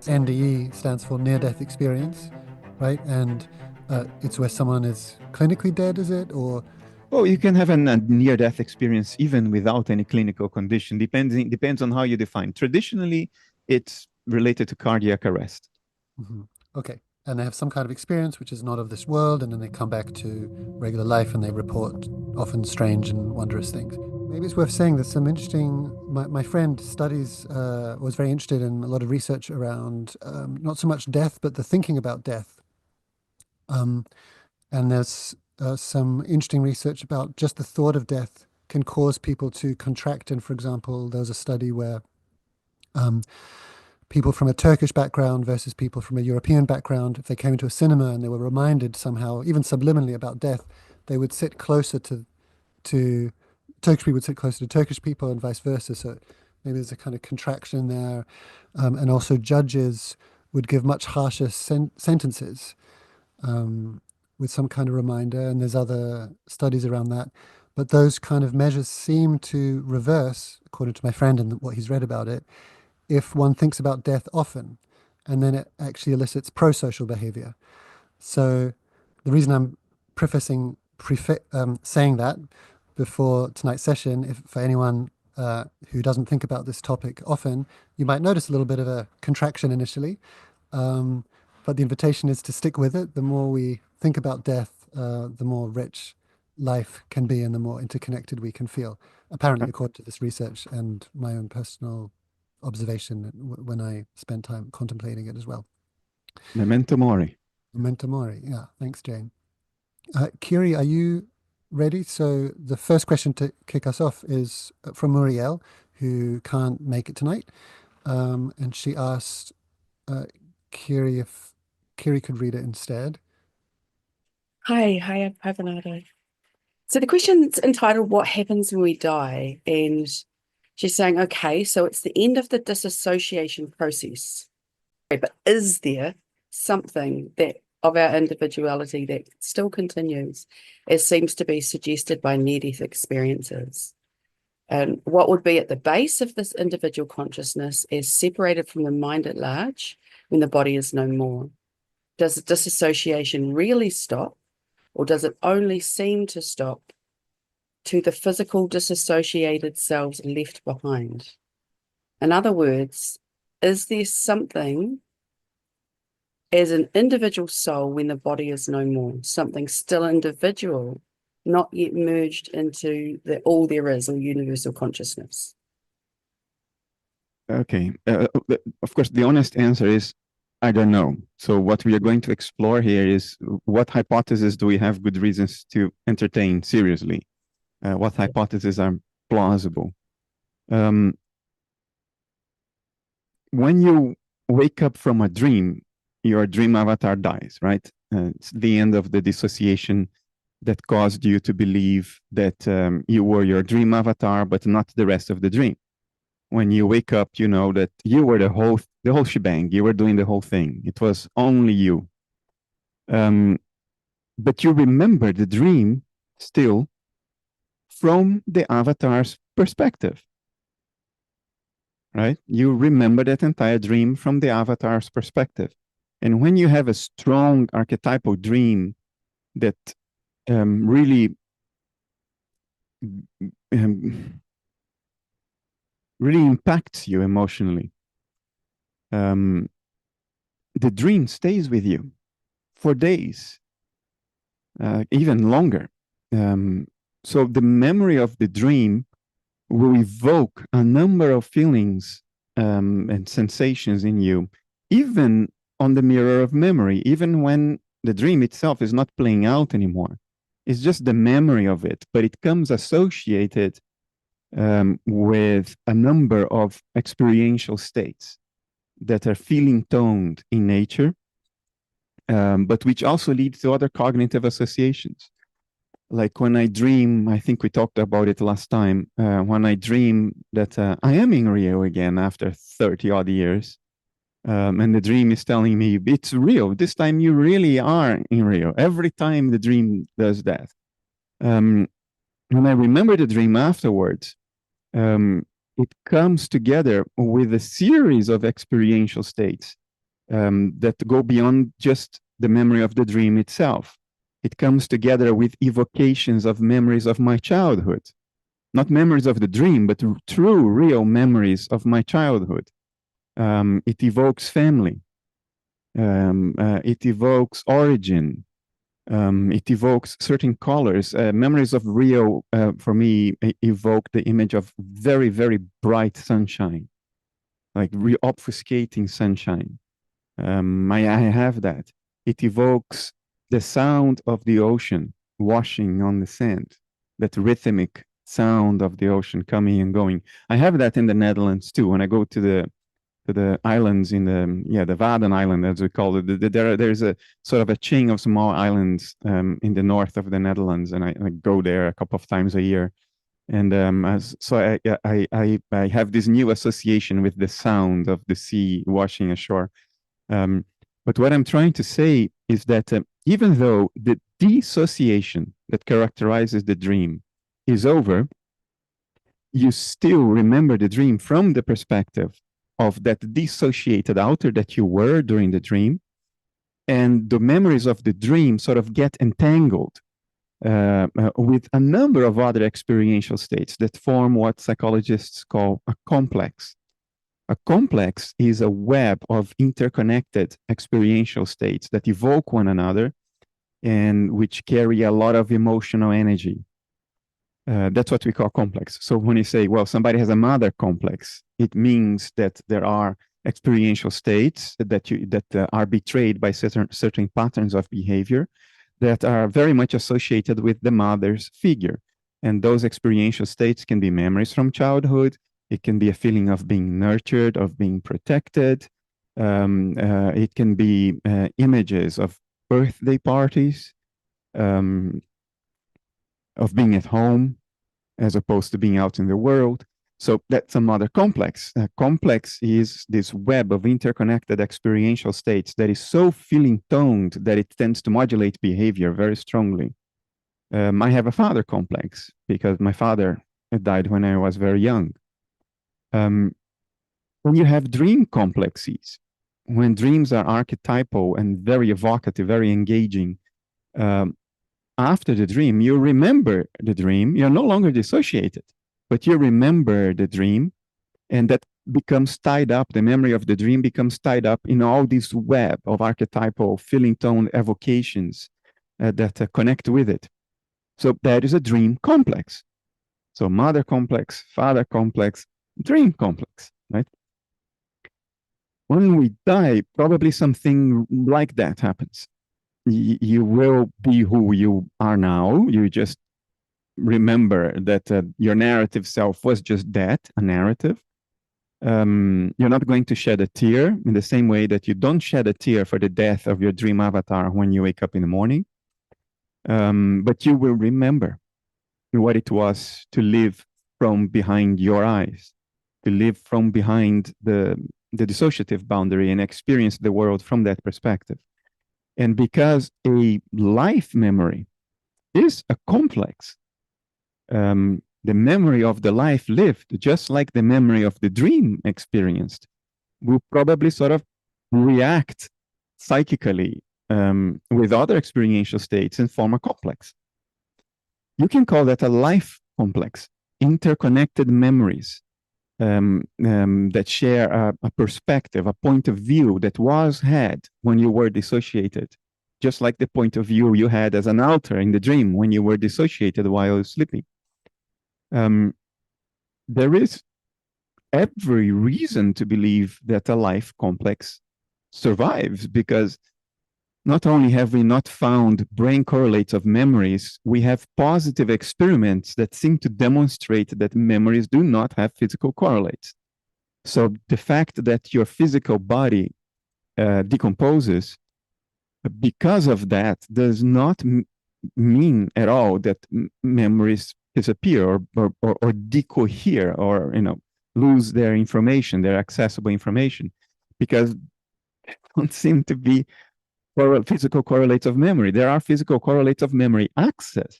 NDE stands for near-death experience, right? And it's where someone is clinically dead, is it? Or Oh, you can have a near-death experience even without any clinical condition. Depends on how you define. Traditionally, it's related to cardiac arrest. okay, and they have some kind of experience which is not of this world, and then they come back to regular life and they report often strange and wondrous things. Maybe it's worth saying there's some interesting. My friend was very interested in a lot of research around not so much death, but the thinking about death. Um, and there's some interesting research about just the thought of death can cause people to contract. And for example, there was a study where um, people from a Turkish background versus people from a European background, if they came into a cinema and they were reminded somehow, even subliminally, about death, they would sit closer to Turkish people would sit closer to Turkish people and vice versa. So maybe there's a kind of contraction there. And also judges would give much harsher sentences with some kind of reminder. And there's other studies around that. But those kind of measures seem to reverse, according to my friend and what he's read about it, if one thinks about death often, and then it actually elicits pro-social behavior. So the reason I'm saying that before tonight's session, if for anyone who doesn't think about this topic often, you might notice a little bit of a contraction initially, but the invitation is to stick with it. The more we think about death, the more rich life can be and the more interconnected we can feel, apparently according to this research and my own personal observation when I spent time contemplating it as well. Memento mori. Memento mori. Yeah, thanks, Jane. Kiri, are you ready? So the first question to kick us off is from Muriel, who can't make it tonight. And she asked Kiri if Kiri could read it instead. Hi, Bernardo. So the question's entitled, What Happens When We Die? And she's saying, okay, so it's the end of the disassociation process. But is there something that of our individuality that still continues, as seems to be suggested by near-death experiences? And what would be at the base of this individual consciousness as separated from the mind at large when the body is no more? Does the disassociation really stop, or does it only seem to stop to the physical disassociated selves left behind? In other words, is there something as an individual soul when the body is no more, something still individual, not yet merged into the all there is, or universal consciousness? Okay. Of course, the honest answer is I don't know. So what we are going to explore here is what hypotheses do we have good reasons to entertain seriously? What hypotheses are plausible? When you wake up from a dream, your dream avatar dies, right? It's the end of the dissociation that caused you to believe that you were your dream avatar, but not the rest of the dream. When you wake up, you know that you were the whole shebang. You were doing the whole thing. It was only you. But you remember the dream still from the avatar's perspective, right? You remember that entire dream from the avatar's perspective. And when you have a strong archetypal dream that really impacts you emotionally, the dream stays with you for days, even longer. So the memory of the dream will evoke a number of feelings and sensations in you, even on the mirror of memory, even when the dream itself is not playing out anymore. It's just the memory of it, but it comes associated with a number of experiential states that are feeling toned in nature, but which also lead to other cognitive associations. Like when I dream, I think we talked about it last time, when I dream that I am in Rio again after 30 odd years, and the dream is telling me it's real. This time you really are in Rio. Every time the dream does that. When I remember the dream afterwards, it comes together with a series of experiential states that go beyond just the memory of the dream itself. It comes together with evocations of memories of my childhood. Not memories of the dream, but true, real memories of my childhood. It evokes family. It evokes origin. It evokes certain colors. Memories of Rio, for me, evoke the image of very, very bright sunshine, like obfuscating sunshine. I have that. It evokes the sound of the ocean washing on the sand, that rhythmic sound of the ocean coming and going. I have that in the Netherlands too. When I go to the islands in the Wadden Island, as we call it, there's a sort of a chain of small islands in the north of the Netherlands, and I go there a couple of times a year. And so I have this new association with the sound of the sea washing ashore. But what I'm trying to say is that even though the dissociation that characterizes the dream is over, you still remember the dream from the perspective of that dissociated outer that you were during the dream. And the memories of the dream sort of get entangled with a number of other experiential states that form what psychologists call a complex. A complex is a web of interconnected experiential states that evoke one another and which carry a lot of emotional energy. That's what we call complex. So when you say, well, somebody has a mother complex, it means that there are experiential states that are betrayed by certain patterns of behavior that are very much associated with the mother's figure. And those experiential states can be memories from childhood. It can be a feeling of being nurtured, of being protected. It can be images of birthday parties, of being at home, as opposed to being out in the world. So that's another complex. Complex is this web of interconnected experiential states that is so feeling toned that it tends to modulate behavior very strongly. I have a father complex because my father died when I was very young. When you have dream complexes, when dreams are archetypal and very evocative, very engaging, after the dream, you remember the dream. You're no longer dissociated, but you remember the dream, and that becomes tied up. The memory of the dream becomes tied up in all this web of archetypal feeling tone evocations that connect with it. So that is a dream complex. So mother complex, father complex, dream complex, right? When we die, probably something like that happens. You will be who you are now. You just remember that your narrative self was just that, a narrative. You're not going to shed a tear in the same way that you don't shed a tear for the death of your dream avatar when you wake up in the morning. But you will remember what it was to live from behind your eyes, to live from behind the dissociative boundary and experience the world from that perspective. And because a life memory is a complex, the memory of the life lived, just like the memory of the dream experienced, will probably sort of react psychically with other experiential states and form a complex. You can call that a life complex, interconnected memories that share a perspective, a point of view that was had when you were dissociated, just like the point of view you had as an alter in the dream when you were dissociated while sleeping. There is every reason to believe that a life complex survives, because not only have we not found brain correlates of memories, we have positive experiments that seem to demonstrate that memories do not have physical correlates. So the fact that your physical body decomposes because of that does not mean at all that memories disappear or decohere or lose their information, their accessible information, because there don't seem to be physical correlates of memory. There are physical correlates of memory access,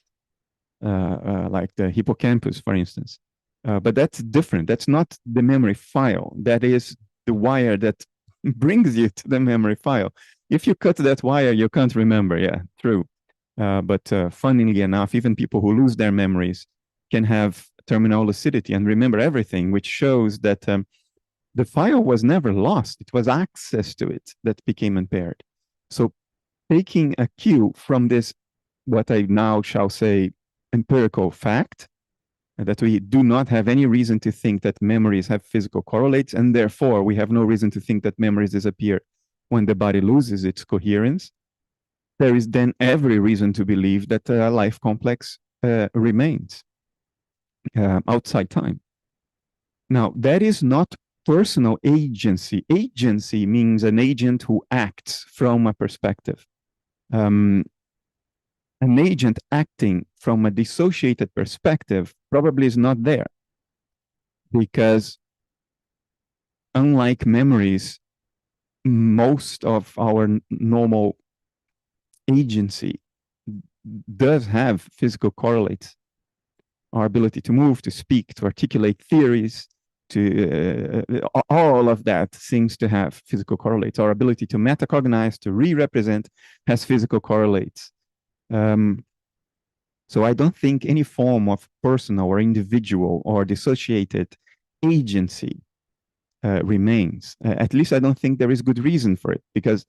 like the hippocampus, for instance. But that's different. That's not the memory file. That is the wire that brings you to the memory file. If you cut that wire, you can't remember. Yeah, true. But funnily enough, even people who lose their memories can have terminal lucidity and remember everything, which shows that the file was never lost. It was access to it that became impaired. So taking a cue from this, what I now shall say, empirical fact, that we do not have any reason to think that memories have physical correlates, and therefore we have no reason to think that memories disappear when the body loses its coherence, there is then every reason to believe that a life complex remains outside time. Now, that is not personal agency. Agency means an agent who acts from a perspective. An agent acting from a dissociated perspective probably is not there, because unlike memories, most of our normal agency does have physical correlates. Our ability to move, to speak, to articulate theories, to all of that seems to have physical correlates. Our ability to metacognize, to re-represent, has physical correlates. So I don't think any form of personal or individual or dissociated agency remains. At least I don't think there is good reason for it, because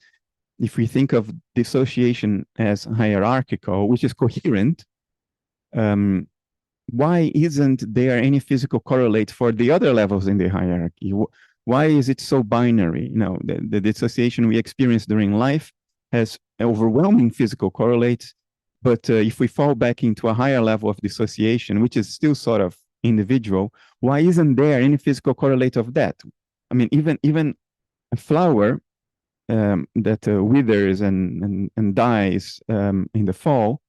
if we think of dissociation as hierarchical, which is coherent, why isn't there any physical correlate for the other levels in the hierarchy? Why is it so binary? You know, the dissociation we experience during life has overwhelming physical correlates, but if we fall back into a higher level of dissociation, which is still sort of individual, why isn't there any physical correlate of that? I mean, even a flower that withers and dies in the fall,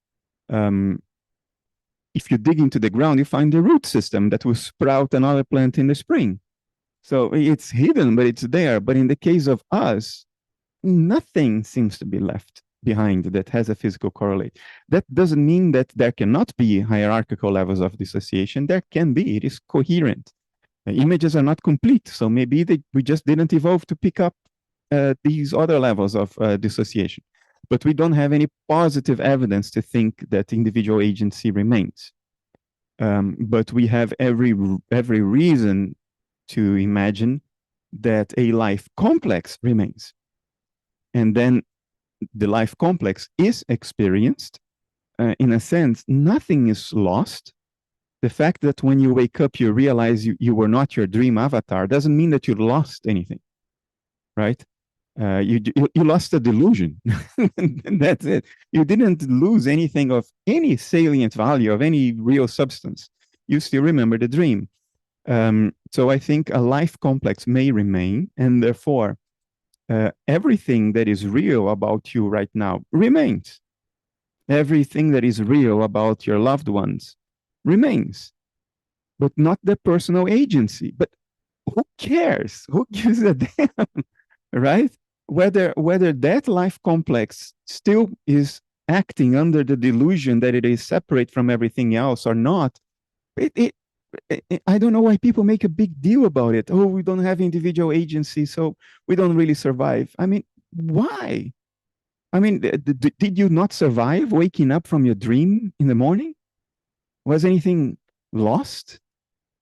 if you dig into the ground, you find the root system that will sprout another plant in the spring. So it's hidden, but it's there. But in the case of us, nothing seems to be left behind that has a physical correlate. That doesn't mean that there cannot be hierarchical levels of dissociation. There can be. It is coherent. Images are not complete. So maybe we just didn't evolve to pick up these other levels of dissociation. But we don't have any positive evidence to think that individual agency remains. But we have every reason to imagine that a life complex remains. And then the life complex is experienced. In a sense, nothing is lost. The fact that when you wake up, you realize you were not your dream avatar doesn't mean that you lost anything, right? You lost a delusion. That's it. You didn't lose anything of any salient value, of any real substance. You still remember the dream. So I think a life complex may remain, and therefore everything that is real about you right now remains. Everything that is real about your loved ones remains, but not the personal agency. But who cares? Who gives a damn, right? Whether that life complex still is acting under the delusion that it is separate from everything else or not, I don't know why people make a big deal about it. Oh, we don't have individual agency, so we don't really survive. I mean, why? I mean, did you not survive waking up from your dream in the morning? Was anything lost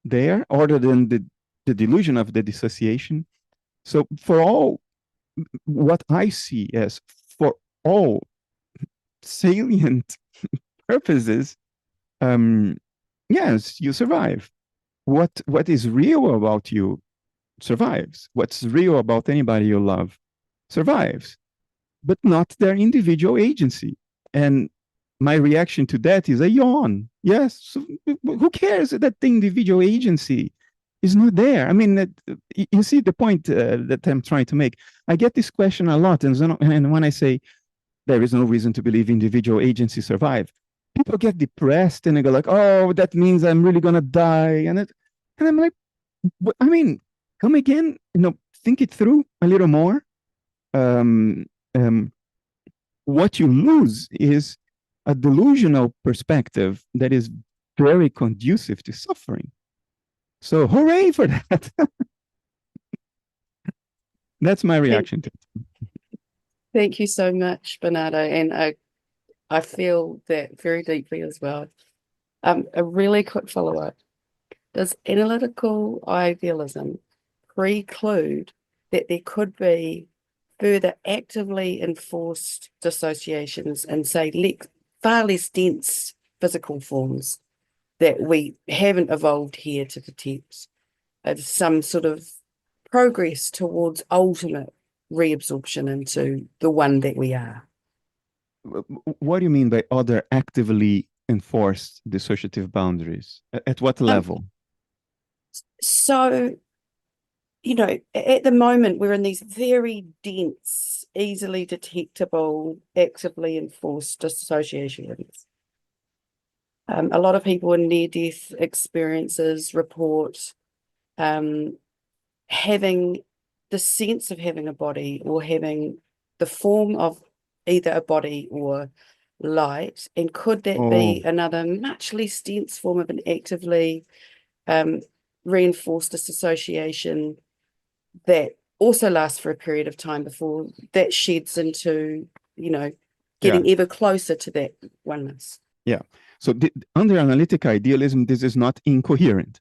there other than the delusion of the dissociation? So for all, what I see as for all salient purposes, yes, you survive. What is real about you survives. What's real about anybody you love survives, but not their individual agency. And my reaction to that is a yawn. Yes, so who cares that the individual agency is not there? I mean, you see the point that I'm trying to make. I get this question a lot, and when I say there is no reason to believe individual agency survive, people get depressed and they go like, "Oh, that means I'm really gonna die," and I'm like, I mean, come again, think it through a little more. What you lose is a delusional perspective that is very conducive to suffering. So hooray for that. That's my reaction to it. Thank you so much, Bernardo. And I feel that very deeply as well. A really quick follow-up. Does analytical idealism preclude that there could be further actively enforced dissociations and say far less dense physical forms that we haven't evolved here to detect, of some sort of progress towards ultimate reabsorption into the one that we are? What do you mean by other actively enforced dissociative boundaries? At what level? So, at the moment, we're in these very dense, easily detectable, actively enforced dissociations. A lot of people in near-death experiences report having the sense of having a body or having the form of either a body or light. And could that be another much less dense form of an actively reinforced disassociation that also lasts for a period of time before that sheds into, getting ever closer to that oneness? Yeah. So under analytic idealism, this is not incoherent.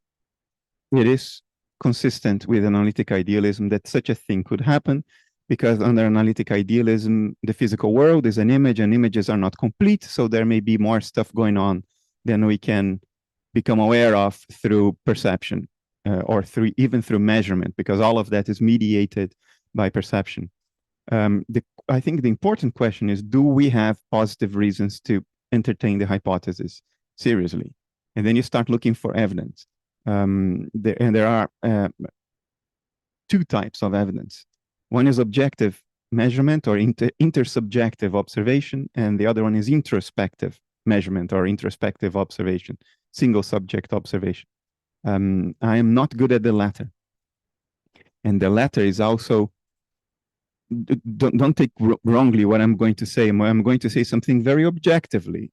It is consistent with analytic idealism that such a thing could happen, because under analytic idealism, the physical world is an image and images are not complete. So there may be more stuff going on than we can become aware of through perception or even through measurement, because all of that is mediated by perception. I think the important question is, do we have positive reasons to entertain the hypothesis seriously? And then you start looking for evidence. There are two types of evidence. One is objective measurement or intersubjective observation, and the other one is introspective measurement or introspective observation, single subject observation. I am not good at the latter. And the latter is also, don't take wrongly what I'm going to say. I'm going to say something very objectively.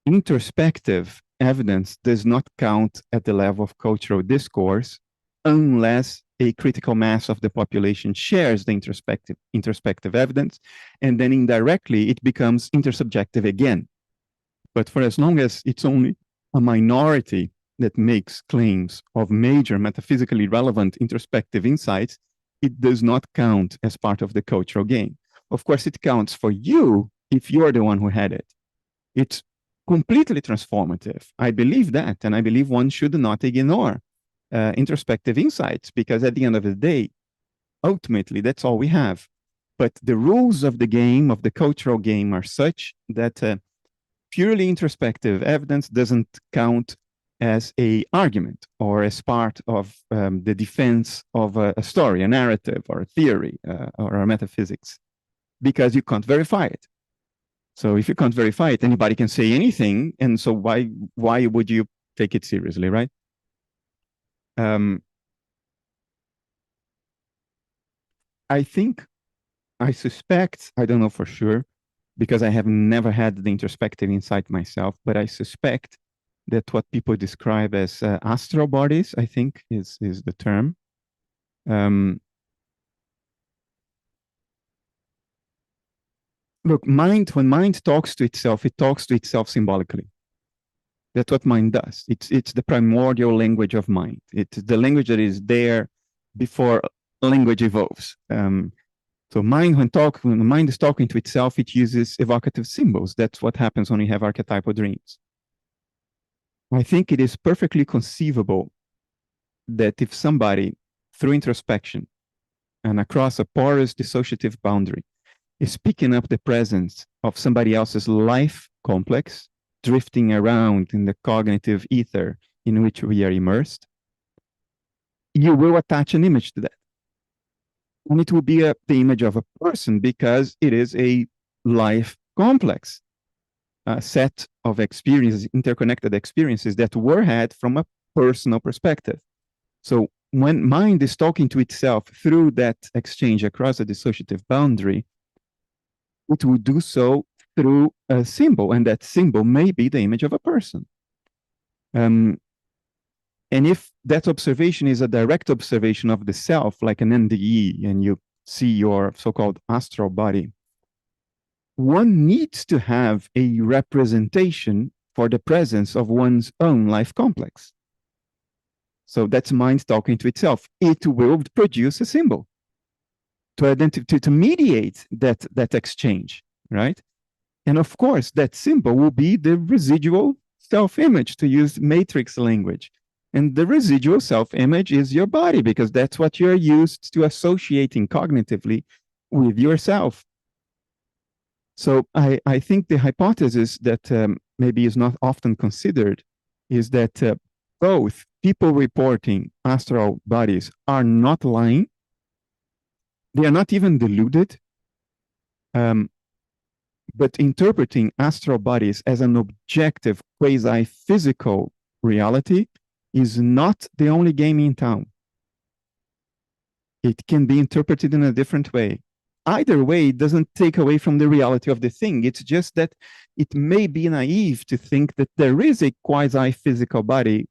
Introspective evidence does not count at the level of cultural discourse unless a critical mass of the population shares the introspective evidence, and then indirectly it becomes intersubjective again. But for as long as it's only a minority that makes claims of major metaphysically relevant introspective insights, it does not count as part of the cultural game. Of course, it counts for you if you're the one who had it. It's completely transformative. I believe that, and I believe one should not ignore introspective insights, because at the end of the day, ultimately, that's all we have. But the rules of the game, of the cultural game, are such that purely introspective evidence doesn't count as an argument or as part of the defense of a story, a narrative, or a theory, or a metaphysics, because you can't verify it. So if you can't verify it, anybody can say anything, and so why would you take it seriously, right? I suspect, I don't know for sure, because I have never had the introspective insight myself, but I suspect that what people describe as astral bodies, I think is the term. Look, when mind talks to itself, it talks to itself symbolically. That's what mind does. It's the primordial language of mind. It's the language that is there before language evolves. So mind, when the mind is talking to itself, it uses evocative symbols. That's what happens when we have archetypal dreams. I think it is perfectly conceivable that if somebody, through introspection and across a porous dissociative boundary, is picking up the presence of somebody else's life complex, drifting around in the cognitive ether in which we are immersed, you will attach an image to that. And it will be the image of a person, because it is a life complex, a set of experiences, interconnected experiences that were had from a personal perspective. So when mind is talking to itself through that exchange across a dissociative boundary, it will do so through a symbol, and that symbol may be the image of a person. And And if that observation is a direct observation of the self, like an NDE, and you see your so-called astral body, one needs to have a representation for the presence of one's own life complex. So that's mind talking to itself. It will produce a symbol to identify, to mediate that exchange, right? And of course, that symbol will be the residual self-image, to use matrix language. And the residual self-image is your body, because that's what you're used to associating cognitively with yourself. So I think the hypothesis that maybe is not often considered is that both people reporting astral bodies are not lying. They are not even deluded. But interpreting astral bodies as an objective, quasi-physical reality is not the only game in town. It can be interpreted in a different way. Either way, it doesn't take away from the reality of the thing. It's just that it may be naive to think that there is a quasi-physical body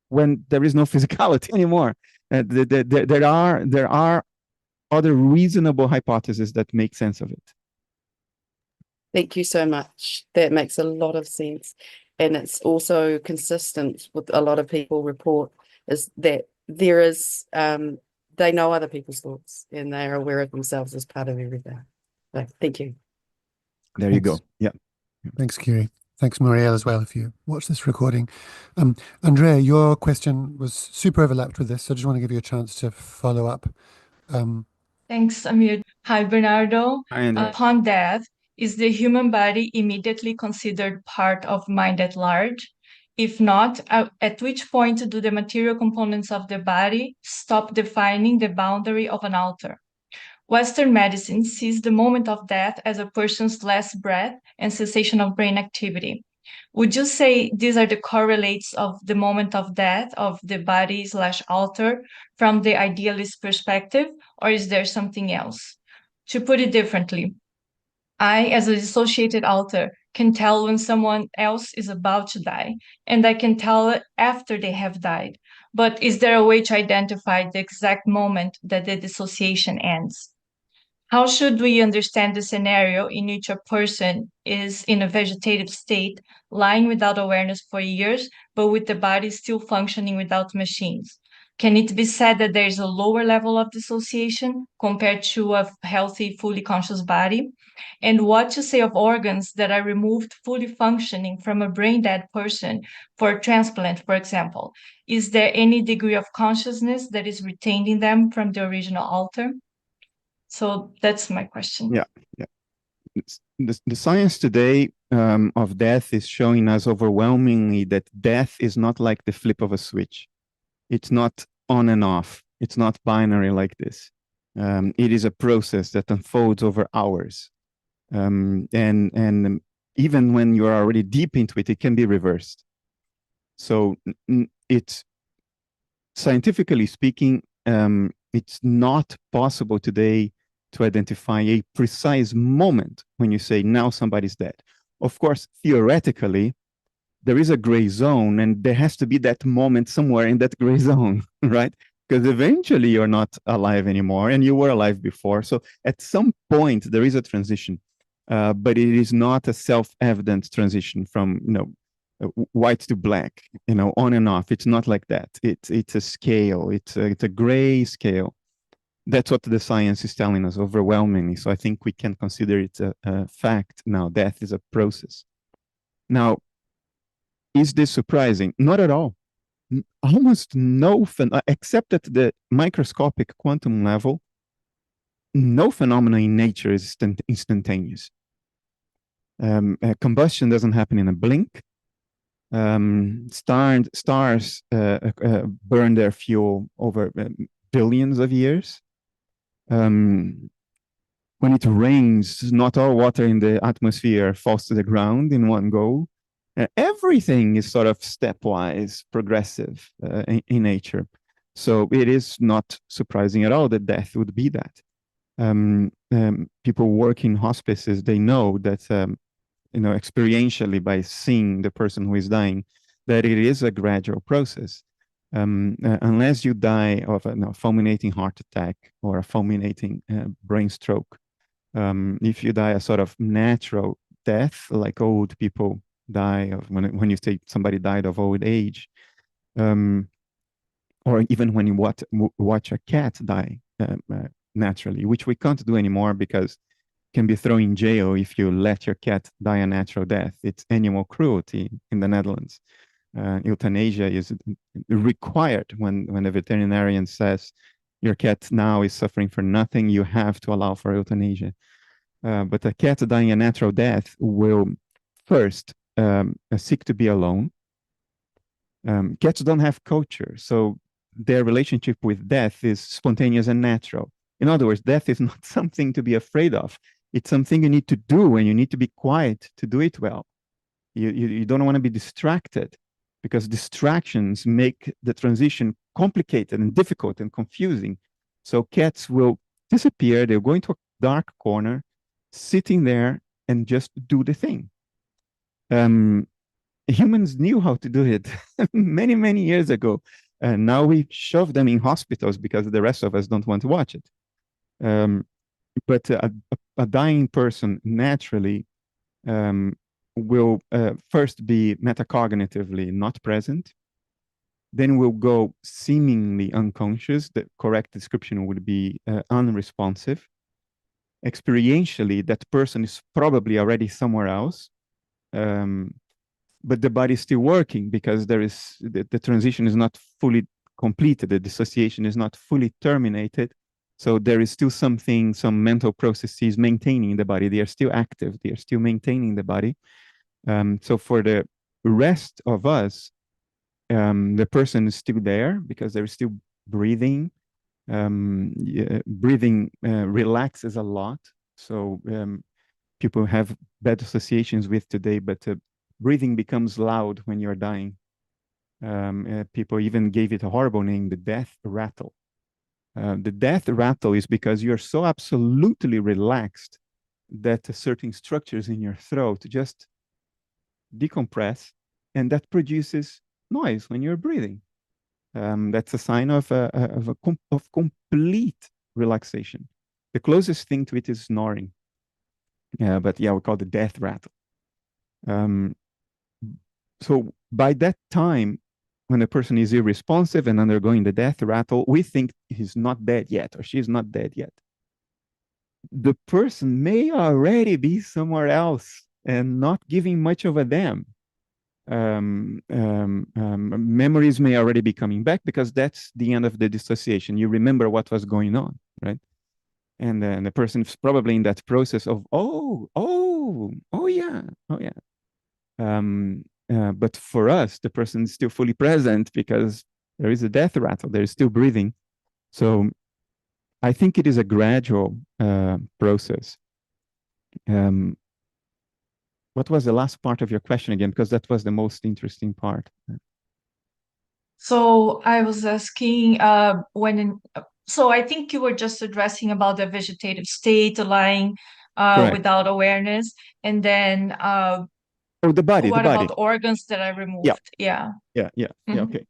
when there is no physicality anymore. There are other reasonable hypotheses that make sense of it. Thank you so much. That makes a lot of sense. And it's also consistent with a lot of people report, is that there is, they know other people's thoughts and they are aware of themselves as part of everything. So thank you. There you go. Yeah. Thanks, Kiri. Thanks, Muriel, as well, if you watch this recording. Andrea, your question was super overlapped with this, so I just want to give you a chance to follow up. Thanks, Amir. Hi, Bernardo. Hi, Andrea. Upon death, is the human body immediately considered part of mind at large? If not, at which point do the material components of the body stop defining the boundary of an altar? Western medicine sees the moment of death as a person's last breath and cessation of brain activity. Would you say these are the correlates of the moment of death of the body/altar from the idealist perspective, or is there something else? To put it differently, I, as a dissociated altar, can tell when someone else is about to die, and I can tell after they have died. But is there a way to identify the exact moment that the dissociation ends? How should we understand the scenario in which a person is in a vegetative state, lying without awareness for years, but with the body still functioning without machines? Can it be said that there is a lower level of dissociation compared to a healthy, fully conscious body? And what to say of organs that are removed fully functioning from a brain-dead person for transplant, for example? Is there any degree of consciousness that is retained in them from the original altar? So that's my question. Yeah. The science today of death is showing us overwhelmingly that death is not like the flip of a switch. It's not on and off. It's not binary like this. It is a process that unfolds over hours. And even when you're already deep into it, it can be reversed. So it's, scientifically speaking, it's not possible today to identify a precise moment when you say now somebody's dead. Of course, theoretically, there is a gray zone, and there has to be that moment somewhere in that gray zone, right? Because eventually you're not alive anymore, and you were alive before. So at some point there is a transition, but it is not a self-evident transition from white to black, on and off. It's not like that. It's a scale. It's a gray scale. That's what the science is telling us overwhelmingly. So I think we can consider it a fact now. Death is a process. Now, is this surprising? Not at all. Almost no, except at the microscopic quantum level, no phenomena in nature is instantaneous. Combustion doesn't happen in a blink. Stars burn their fuel over billions of years. When it rains, not all water in the atmosphere falls to the ground in one go. Everything is sort of stepwise, progressive in nature. So it is not surprising at all that death would be that. People work in hospices, they know that, experientially by seeing the person who is dying, that it is a gradual process. Unless you die of a fulminating heart attack or a fulminating brain stroke, if you die a sort of natural death, like old people die of, when you say somebody died of old age, or even when you watch a cat die naturally, which we can't do anymore because can be thrown in jail if you let your cat die a natural death. It's animal cruelty in the Netherlands. Euthanasia is required when a veterinarian says your cat now is suffering for nothing, you have to allow for euthanasia. But a cat dying a natural death will first seek to be alone. Cats don't have culture, so their relationship with death is spontaneous and natural. In other words, death is not something to be afraid of. It's something you need to do, and you need to be quiet to do it well. You don't want to be distracted, because distractions make the transition complicated and difficult and confusing. So cats will disappear. They'll go into a dark corner, sitting there and just do the thing. Humans knew how to do it many, many years ago. And now we shove them in hospitals because the rest of us don't want to watch it. But a dying person naturally will first be metacognitively not present, then will go seemingly unconscious. The correct description would be unresponsive. Experientially, that person is probably already somewhere else, but the body is still working because there is the transition is not fully completed, the dissociation is not fully terminated. So there is still something, some mental processes maintaining the body. They are still active. They are still maintaining the body. So for the rest of us, the person is still there because they're still breathing. Breathing relaxes a lot. So people have bad associations with today, but breathing becomes loud when you're dying. People even gave it a horrible name, the death rattle. The death rattle is because you're so absolutely relaxed that certain structures in your throat just decompress, and that produces noise when you're breathing. That's a sign of complete relaxation. The closest thing to it is snoring. But yeah, we call it the death rattle. So by that time, when a person is irresponsive and undergoing the death rattle, we think he's not dead yet or she's not dead yet. The person may already be somewhere else and not giving much of a damn. Memories may already be coming back because that's the end of the dissociation. You remember what was going on, right? And then the person is probably in that process of, oh yeah. But for us, the person is still fully present because there is a death rattle. They're still breathing. So I think it is a gradual process. What was the last part of your question again? Because that was the most interesting part. So I was asking so I think you were just addressing about the vegetative state, lying without awareness, and then the body. What about organs that I removed? Yeah. Okay.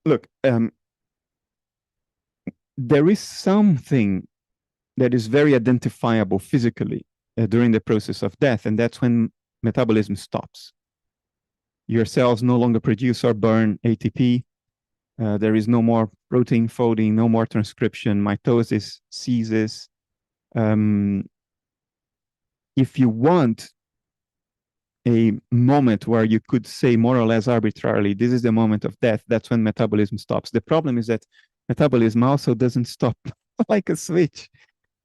Look, there is something that is very identifiable physically during the process of death, and that's when metabolism stops. Your cells no longer produce or burn ATP. There is no more protein folding, no more transcription. Mitosis ceases. If you want a moment where you could say more or less arbitrarily, this is the moment of death, that's when metabolism stops. The problem is that metabolism also doesn't stop like a switch.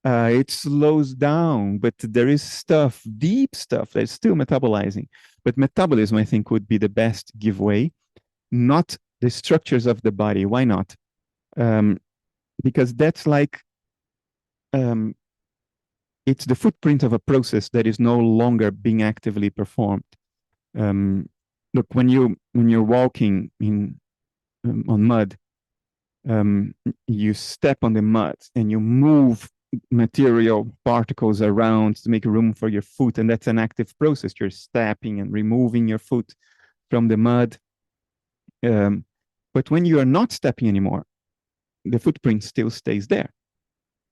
It slows down, but there is stuff, deep stuff, that's still metabolizing. But metabolism, I think, would be the best giveaway, not the structures of the body. Why not? Because that's like, it's the footprint of a process that is no longer being actively performed. Look, when you're walking on mud, you step on the mud and you move material particles around to make room for your foot, and that's an active process. You're stepping and removing your foot from the mud. But when you are not stepping anymore, the footprint still stays there,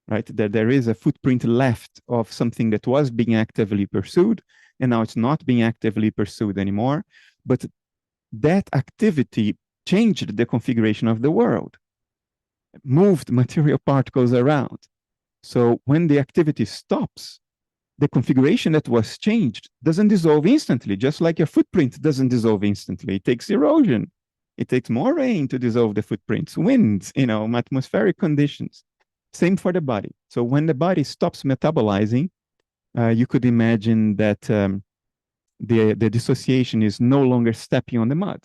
right? There is a footprint left of something that was being actively pursued, and now it's not being actively pursued anymore. But that activity changed the configuration of the world, moved material particles around. So when the activity stops, the configuration that was changed doesn't dissolve instantly, just like your footprint doesn't dissolve instantly. It takes erosion. It takes more rain to dissolve the footprints, winds, atmospheric conditions. Same for the body. So when the body stops metabolizing, you could imagine that the dissociation is no longer stepping on the mud.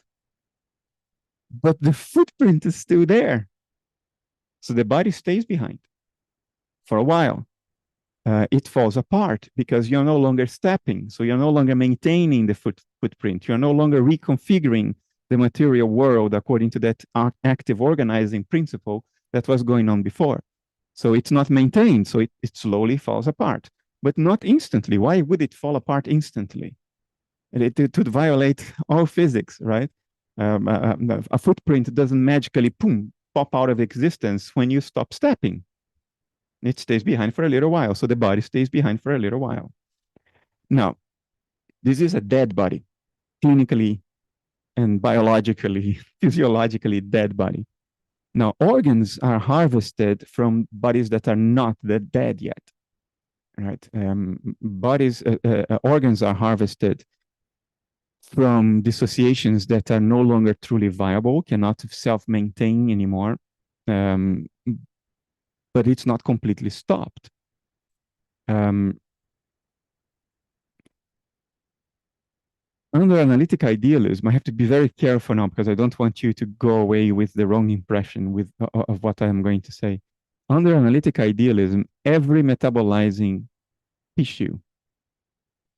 But the footprint is still there. So the body stays behind for a while. It falls apart because you're no longer stepping. So you're no longer maintaining the footprint. You're no longer reconfiguring the material world according to that active organizing principle that was going on before. So it's not maintained. So it slowly falls apart, but not instantly. Why would it fall apart instantly? It would violate all physics, right? A footprint doesn't magically, pop out of existence when you stop stepping. It stays behind for a little while. So the body stays behind for a little while. Now, this is a dead body, clinically and biologically, physiologically dead body. Now, organs are harvested from bodies that are not that dead yet, right? Organs are harvested from dissociations that are no longer truly viable, cannot self-maintain anymore, but it's not completely stopped. Under analytic idealism, I have to be very careful now because I don't want you to go away with the wrong impression of what I'm going to say. Under analytic idealism, every metabolizing tissue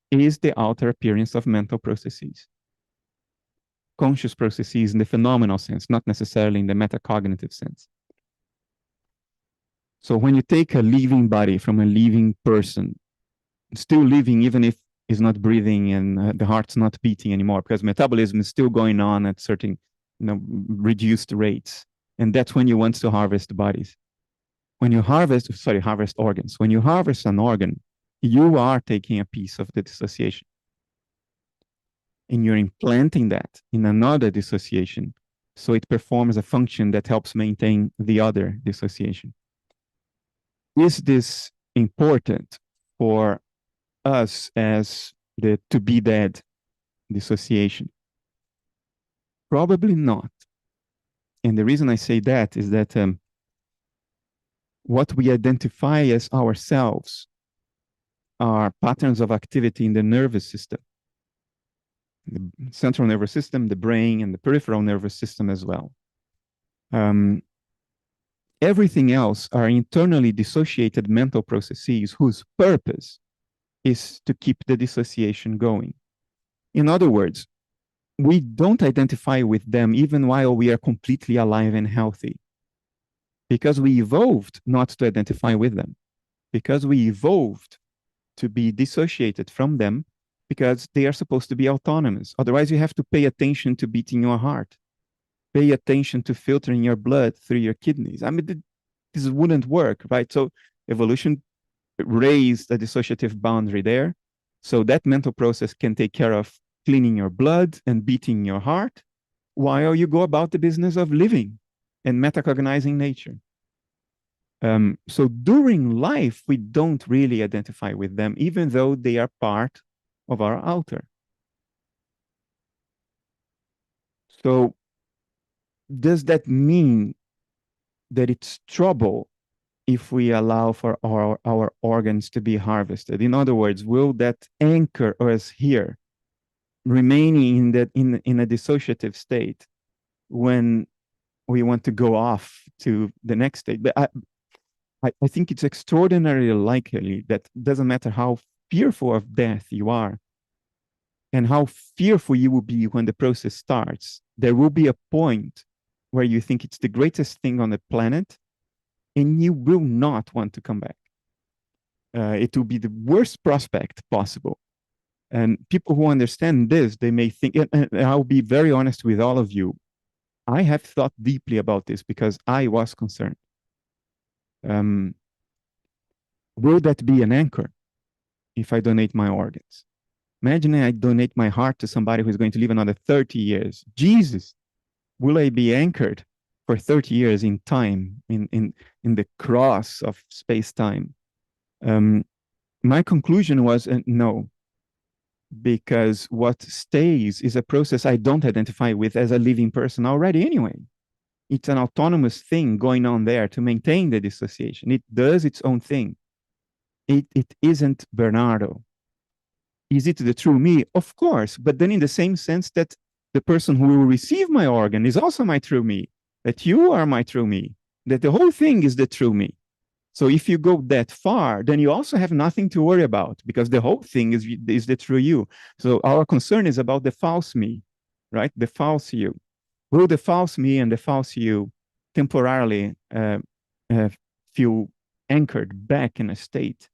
is the outer appearance of mental processes. Conscious processes in the phenomenal sense, not necessarily in the metacognitive sense. So when you take a living body from a living person, still living even if he's not breathing and the heart's not beating anymore, because metabolism is still going on at certain reduced rates. And that's when you want to harvest bodies. When you harvest organs. When you harvest an organ, you are taking a piece of the dissociation. And you're implanting that in another dissociation. So it performs a function that helps maintain the other dissociation. Is this important for us as the to be dead dissociation? Probably not. And the reason I say that is that what we identify as ourselves are patterns of activity in the nervous system, the central nervous system, the brain, and the peripheral nervous system as well. Everything else are internally dissociated mental processes whose purpose is to keep the dissociation going. In other words, we don't identify with them even while we are completely alive and healthy, because we evolved not to identify with them, because we evolved to be dissociated from them, because they are supposed to be autonomous. Otherwise, you have to pay attention to beating your heart, pay attention to filtering your blood through your kidneys. I mean, this wouldn't work, right? So evolution raised a dissociative boundary there. So that mental process can take care of cleaning your blood and beating your heart while you go about the business of living and metacognizing nature. So during life, we don't really identify with them, even though they are part of our outer. So does that mean that it's trouble if we allow for our organs to be harvested? In other words, will that anchor us here, remaining in a dissociative state when we want to go off to the next state? But I think it's extraordinarily likely that doesn't matter how fearful of death you are and how fearful you will be when the process starts, there will be a point where you think it's the greatest thing on the planet and you will not want to come back. It will be the worst prospect possible. And people who understand this, they may think, and I'll be very honest with all of you, I have thought deeply about this because I was concerned. Will that be an anchor if I donate my organs? Imagine I donate my heart to somebody who's going to live another 30 years. Jesus, will I be anchored for 30 years in time, in the cross of space-time? My conclusion was no, because what stays is a process I don't identify with as a living person already anyway. It's an autonomous thing going on there to maintain the dissociation. It does its own thing. It isn't Bernardo. Is it the true me? Of course, but then in the same sense that the person who will receive my organ is also my true me, that you are my true me, that the whole thing is the true me. So if you go that far, then you also have nothing to worry about because the whole thing is the true you. So our concern is about the false me, right? The false you. Will the false me and the false you temporarily feel anchored back in a state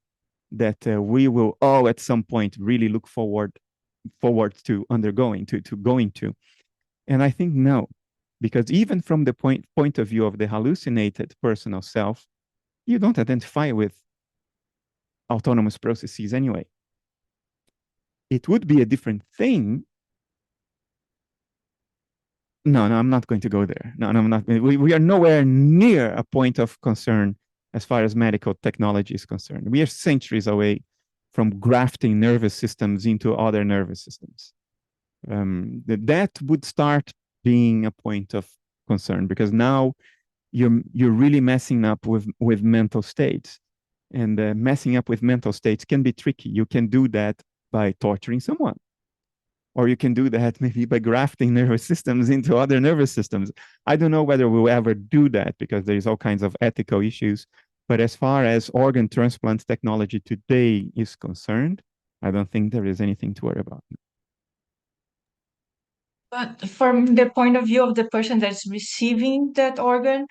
that we will all at some point really look forward to undergoing, to going to? And I think no, because even from the point of view of the hallucinated personal self, you don't identify with autonomous processes anyway. It would be a different thing. No, I'm not going to go there. No, I'm not. We are nowhere near a point of concern as far as medical technology is concerned. We are centuries away from grafting nervous systems into other nervous systems. That would start being a point of concern because now you're really messing up with mental states, and messing up with mental states can be tricky. You can do that by torturing someone, or you can do that maybe by grafting nervous systems into other nervous systems. I don't know whether we'll ever do that because there's all kinds of ethical issues. But as far as organ transplant technology today is concerned, I don't think there is anything to worry about. But from the point of view of the person that's receiving that organ,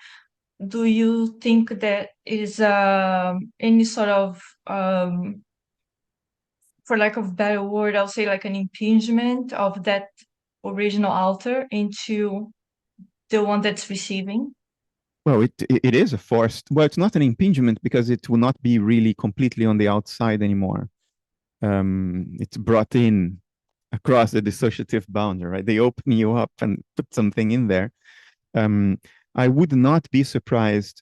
do you think that is any sort of, for lack of a better word, I'll say like an impingement of that original author into the one that's receiving? Well, it is a forced. Well, it's not an impingement because it will not be really completely on the outside anymore. It's brought in across the dissociative boundary, right? They open you up and put something in there. I would not be surprised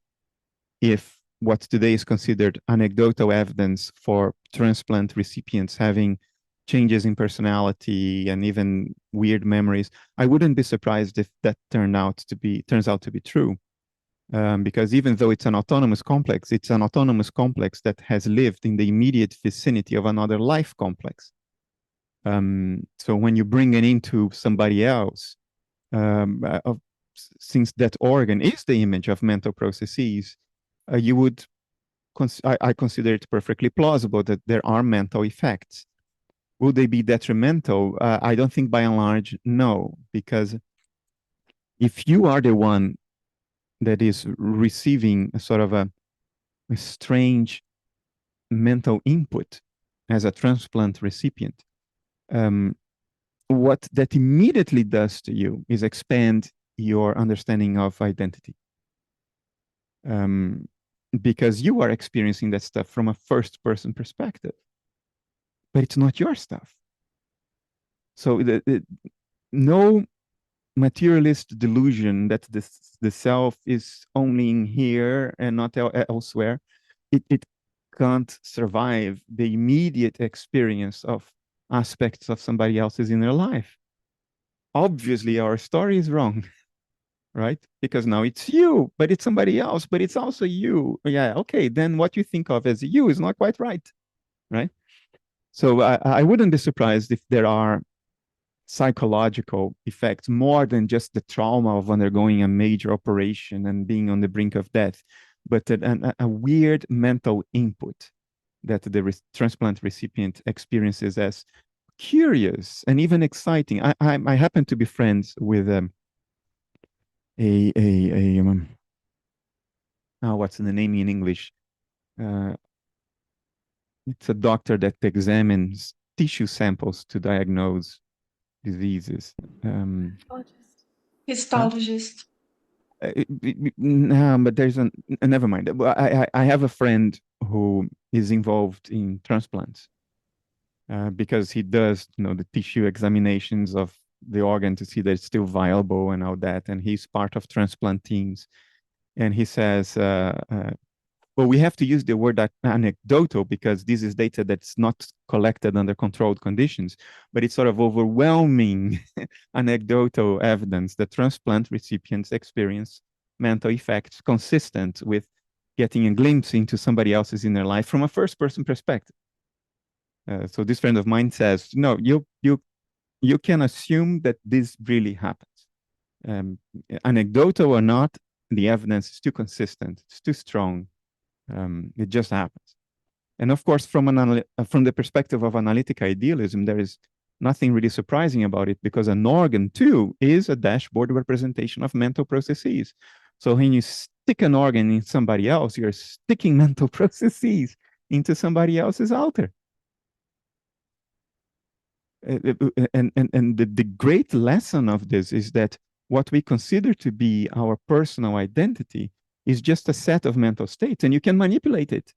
if what today is considered anecdotal evidence for transplant recipients having changes in personality and even weird memories, I wouldn't be surprised if that turns out to be true. Because even though it's an autonomous complex that has lived in the immediate vicinity of another life complex. So when you bring it into somebody else, since that organ is the image of mental processes, you would, I consider it perfectly plausible that there are mental effects. Will they be detrimental? I don't think by and large, no, because if you are the one that is receiving a sort of a strange mental input as a transplant recipient, what that immediately does to you is expand your understanding of identity. Because you are experiencing that stuff from a first-person perspective, but it's not your stuff. So no materialist delusion that the self is only in here and not elsewhere, it can't survive the immediate experience of aspects of somebody else's inner life. Obviously, our story is wrong, right? Because now it's you, but it's somebody else, but it's also you. Yeah, okay, then what you think of as you is not quite right, right? So I wouldn't be surprised if there are psychological effects more than just the trauma of undergoing a major operation and being on the brink of death, but a weird mental input that the transplant recipient experiences as curious and even exciting. I happen to be friends with what's the name in English? It's a doctor that examines tissue samples to diagnose diseases. Histologist. No, but there's never mind. I have a friend who is involved in transplants because he does, the tissue examinations of the organ to see that it's still viable and all that. And he's part of transplant teams. And he says, well, we have to use the word anecdotal because this is data that's not collected under controlled conditions, but it's sort of overwhelming anecdotal evidence that transplant recipients experience mental effects consistent with getting a glimpse into somebody else's inner life from a first-person perspective. So this friend of mine says, no, you can assume that this really happens. Anecdotal or not, the evidence is too consistent, it's too strong. It just happens. And of course, from the perspective of analytic idealism, there is nothing really surprising about it because an organ too is a dashboard representation of mental processes. So when you stick an organ in somebody else, you're sticking mental processes into somebody else's altar. And the great lesson of this is that what we consider to be our personal identity is just a set of mental states, and you can manipulate it.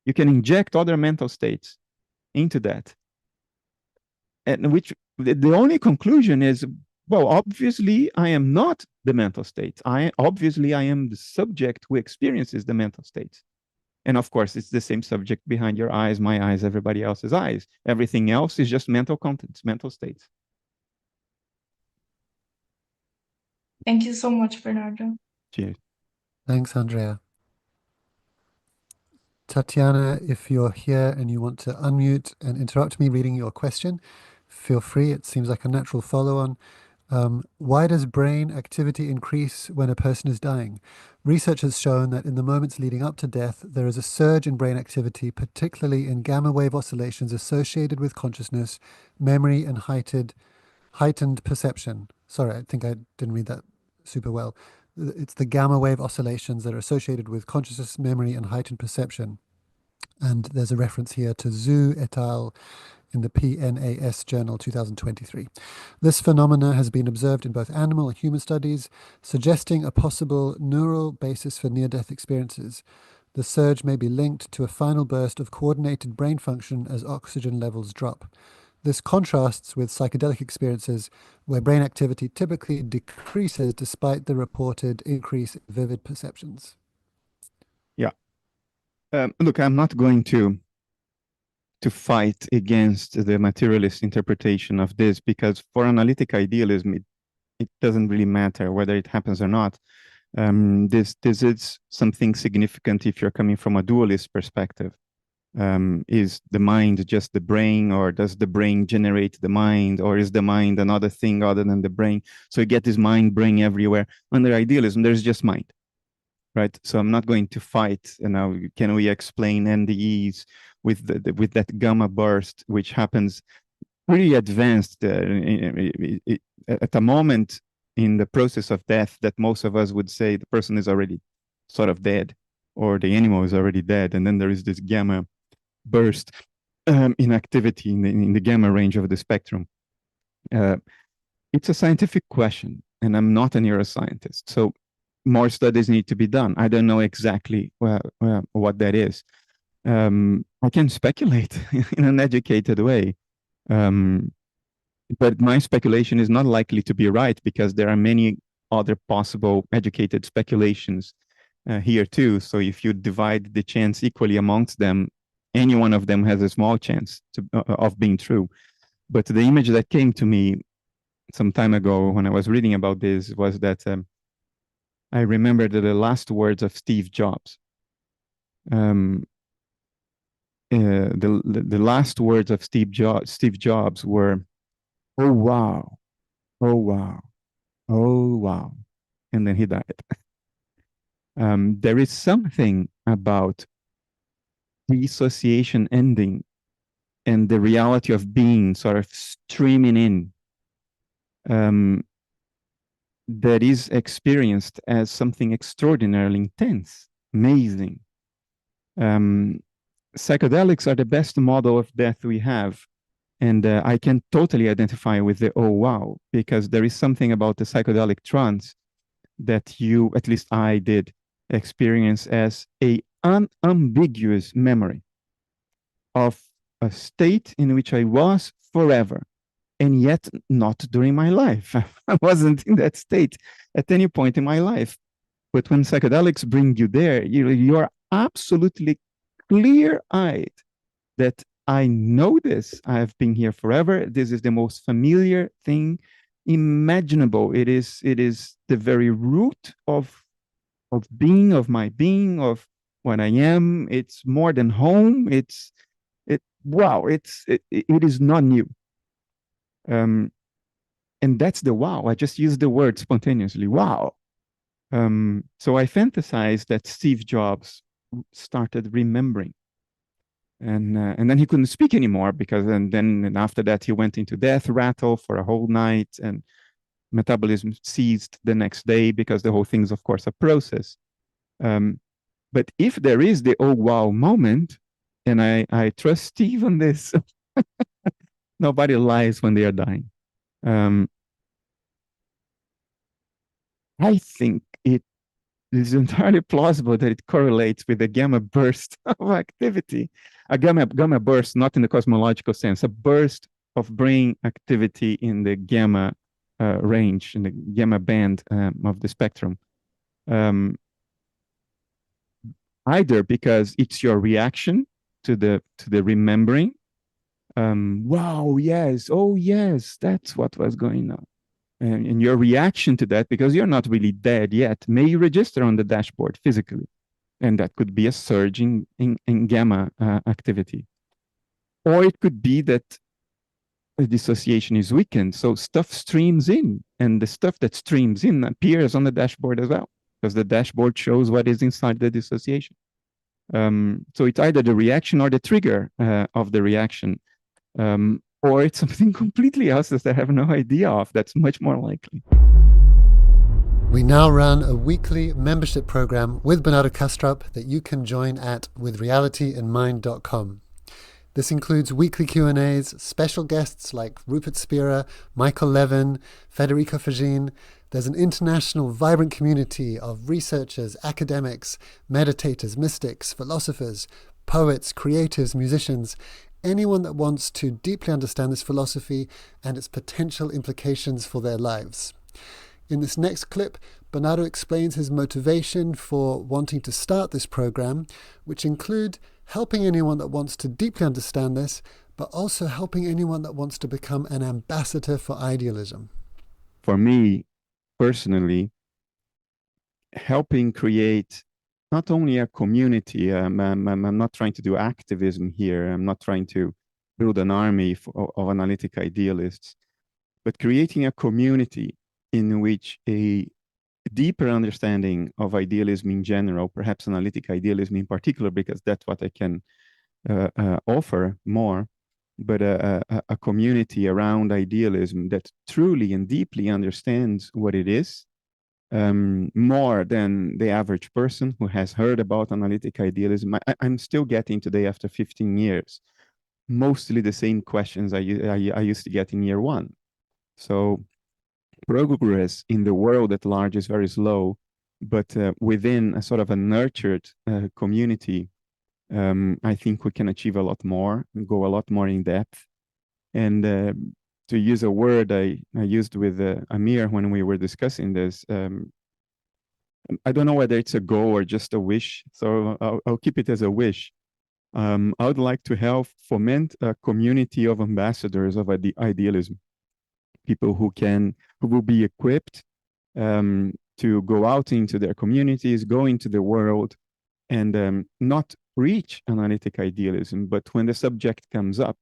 You can inject other mental states into that. And which the only conclusion is, well, obviously I am not the mental state. Obviously I am the subject who experiences the mental states. And of course, it's the same subject behind your eyes, my eyes, everybody else's eyes. Everything else is just mental contents, mental states. Thank you so much, Bernardo. Cheers. Thanks, Andrea. Tatiana, if you're here and you want to unmute and interrupt me reading your question, feel free. It seems like a natural follow-on. Why does brain activity increase when a person is dying? Research has shown that in the moments leading up to death, there is a surge in brain activity, particularly in gamma wave oscillations associated with consciousness, memory, and heightened perception. Sorry, I think I didn't read that super well. It's the gamma wave oscillations that are associated with consciousness, memory, and heightened perception. And there's a reference here to Zhu et al. In the PNAS journal 2023. This phenomena has been observed in both animal and human studies, suggesting a possible neural basis for near-death experiences. The surge may be linked to a final burst of coordinated brain function as oxygen levels drop. This contrasts with psychedelic experiences where brain activity typically decreases despite the reported increase in vivid perceptions. Yeah. Look, I'm not going to fight against the materialist interpretation of this because for analytic idealism, it doesn't really matter whether it happens or not. This is something significant if you're coming from a dualist perspective. Is the mind just the brain, or does the brain generate the mind, or is the mind another thing other than the brain? So you get this mind brain everywhere. Under idealism, there's just mind, right? So I'm not going to fight, can we explain NDEs with that gamma burst, which happens pretty advanced at a moment in the process of death that most of us would say the person is already sort of dead, or the animal is already dead, and then there is this gamma burst in activity in the gamma range of the spectrum. It's a scientific question, and I'm not a neuroscientist, so more studies need to be done. I don't know exactly what that is. I can speculate in an educated way, but my speculation is not likely to be right because there are many other possible educated speculations here too. So if you divide the chance equally amongst them, any one of them has a small chance of being true. But the image that came to me some time ago when I was reading about this was that I remember the last words of Steve Jobs. The last words of Steve Jobs were, "Oh wow, oh wow, oh wow," and then he died. There is something about dissociation ending and the reality of being sort of streaming in that is experienced as something extraordinarily intense, amazing. Psychedelics are the best model of death we have, And I can totally identify with the oh wow, because there is something about the psychedelic trance that you, at least I did, experience as a unambiguous memory of a state in which I was forever, and yet not during my life. I wasn't in that state at any point in my life. But when psychedelics bring you there, you're absolutely clear-eyed that I know this. I've been here forever. This is the most familiar thing imaginable. It is the very root of being, of my being, of what I am. It's more than home. It is not new. And that's the wow. I just used the word spontaneously. Wow. So I fantasized that Steve Jobs started remembering. And then he couldn't speak anymore because then after that he went into death rattle for a whole night, and metabolism ceased the next day because the whole thing is, of course, a process. But if there is the oh wow moment, and I trust Steve on this, nobody lies when they are dying. I think it is entirely plausible that it correlates with a gamma burst of activity. A gamma burst, not in the cosmological sense, a burst of brain activity in the gamma range, in the gamma band of the spectrum. Either because it's your reaction to the remembering. Wow, yes, oh yes, that's what was going on. And your reaction to that, because you're not really dead yet, may register on the dashboard physically. And that could be a surge in gamma activity. Or it could be that the dissociation is weakened, so stuff streams in, and the stuff that streams in appears on the dashboard as well, because the dashboard shows what is inside the dissociation. So it's either the reaction or the trigger of the reaction. Or it's something completely else that I have no idea of. That's much more likely. We now run a weekly membership program with Bernardo Kastrup that you can join at withrealityinmind.com. This includes weekly Q&As, special guests like Rupert Spira, Michael Levin, Federico Fagin. There's an international, vibrant community of researchers, academics, meditators, mystics, philosophers, poets, creatives, musicians, anyone that wants to deeply understand this philosophy and its potential implications for their lives. In this next clip, Bernardo explains his motivation for wanting to start this program, which include helping anyone that wants to deeply understand this, but also helping anyone that wants to become an ambassador for idealism. For me, personally, helping create not only a community, I'm not trying to do activism here, I'm not trying to build an army of analytic idealists, but creating a community in which a deeper understanding of idealism in general, perhaps analytic idealism in particular, because that's what I can offer more, but a community around idealism that truly and deeply understands what it is, more than the average person who has heard about analytic idealism. I'm still getting today, after 15 years, mostly the same questions I used to get in year one. So progress in the world at large is very slow, but within a sort of a nurtured community, I think we can achieve a lot more and go a lot more in depth. And to use a word I used with Amir when we were discussing this, I don't know whether it's a goal or just a wish, so I'll keep it as a wish. I would like to help foment a community of ambassadors of idealism, people who will be equipped to go out into their communities, go into the world, and not preach analytic idealism, but when the subject comes up,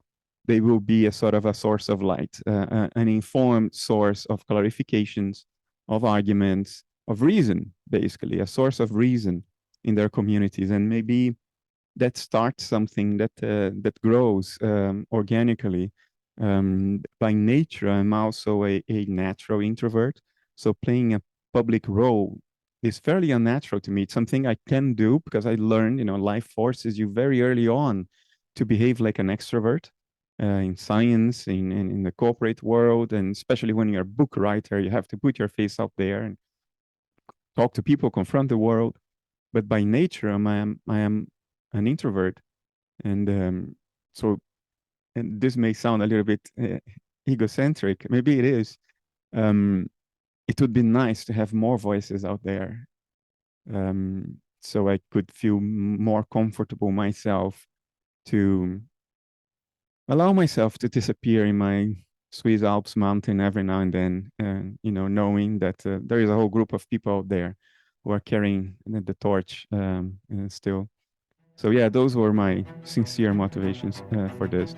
they will be a sort of a source of light, an informed source of clarifications, of arguments, of reason, basically, a source of reason in their communities. And maybe that starts something that grows organically. By nature, I'm also a natural introvert, so playing a public role is fairly unnatural to me. It's something I can do because I learned, life forces you very early on to behave like an extrovert. in science, in the corporate world, and especially when you're a book writer, you have to put your face out there and talk to people, confront the world. But by nature, I am an introvert, and so, and this may sound a little bit egocentric. Maybe it is. It would be nice to have more voices out there, so I could feel more comfortable myself to allow myself to disappear in my Swiss Alps mountain every now and then, you know, knowing that there is a whole group of people out there who are carrying the torch still. So yeah, those were my sincere motivations for this.